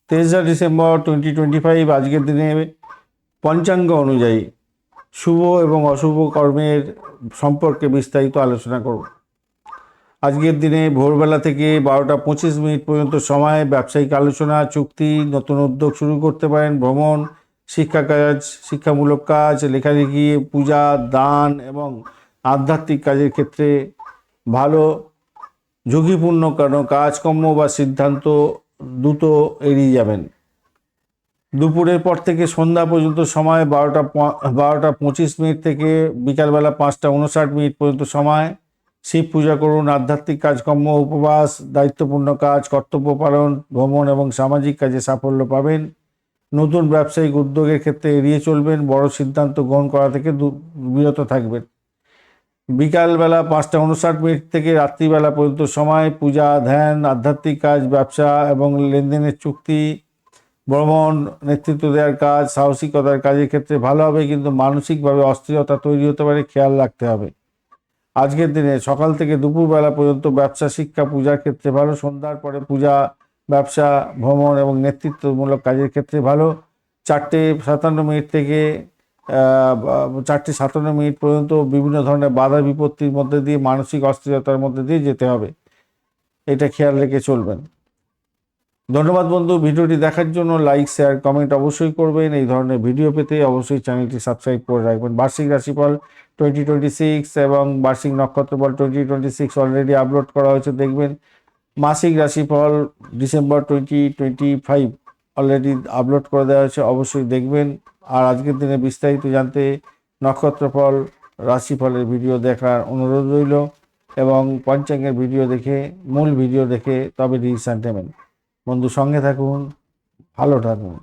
23 December 2025 আজকের দিনে পঞ্চাঙ্গ অনুযায়ী শুভ এবং অশুভ কর্মের সম্পর্কে বিস্তারিত আলোচনা করব। আজকের দিনে ভোরবেলা থেকে 12টা 25 মিনিট পর্যন্ত সময় ব্যবসায়িক আলোচনা, চুক্তি, নতুন উদ্যোগ শুরু করতে পারেন, ভ্রমণ, শিক্ষামূলক কাজ, লেখালেখি, পূজা, দান এবং আধ্যাত্মিক কাজের ক্ষেত্রে ভালো। ঝুঁকিপূর্ণ কোনো কাজকর্ম বা সিদ্ধান্ত দ্রুত এড়িয়ে যাবেন। দুপুরের পর থেকে সন্ধ্যা পর্যন্ত সময় 12টা 25 মিনিট থেকে বিকালবেলা 5টা 59 মিনিট পর্যন্ত সময়। শিব পূজা করুন, আধ্যাত্মিক কাজকর্ম, উপবাস, দায়িত্বপূর্ণ কাজ, কর্তব্য পালন, ভ্রমণ এবং সামাজিক কাজে সাফল্য পাবেন। নতুন ব্যবসায়িক উদ্যোগের ক্ষেত্রে এড়িয়ে চলবেন, বড় সিদ্ধান্ত গ্রহণ করা থেকে বিরত থাকবেন। বিকালবেলা 5টা 59 মিনিট থেকে রাত্রিবেলা পর্যন্ত সময় পূজা, ধ্যান, আধ্যাত্মিক কাজ, ব্যবসা এবং লেনদেনের চুক্তি, ভ্রমণ, নেতৃত্ব দেওয়ার কাজ, সাহসিকতার কাজের ক্ষেত্রে ভালো হবে, কিন্তু মানসিকভাবে অস্থিরতা তৈরি হতে পারে, খেয়াল রাখতে হবে। আজকের দিনে সকাল থেকে দুপুরবেলা পর্যন্ত ব্যবসা, শিক্ষা, পূজার ক্ষেত্রে ভালো। সন্ধ্যার পরে পূজা, ব্যবসা, ভ্রমণ এবং নেতৃত্বমূলক কাজের ক্ষেত্রে ভালো। 4টে 57 মিনিট থেকে 4টে 57 মিনিট পর্যন্ত বিভিন্ন ধরনের বাধা বিপত্তির মধ্যে দিয়ে, মানসিক অস্থিরতার মধ্যে দিয়ে যেতে হবে, এটা খেয়াল রেখে চলবেন। ধন্যবাদ বন্ধু, ভিডিওটি দেখার জন্য। লাইক, শেয়ার, কমেন্ট অবশ্যই করবেন। এই ধরনের ভিডিও পেতে অবশ্যই চ্যানেলটি সাবস্ক্রাইব করে রাখবেন। বার্ষিক রাশিফল 2026 এবং বার্ষিক নক্ষত্রফল 2026 অলরেডি আপলোড করা হয়েছে, দেখবেন। মাসিক রাশিফল ডিসেম্বর 2025 অলরেডি আপলোড করে দেওয়া হয়েছে, অবশ্যই দেখবেন। আর আজকের দিনে বিস্তারিত জানতে নক্ষত্রফল, রাশিফলের ভিডিও দেখার অনুরোধ রইল এবং পঞ্চাঙ্গের ভিডিও দেখে, মূল ভিডিও দেখে তবে ডিসিশন নেবেন। বন্ধু, সঙ্গে থাকুন, ভালো থাকুন।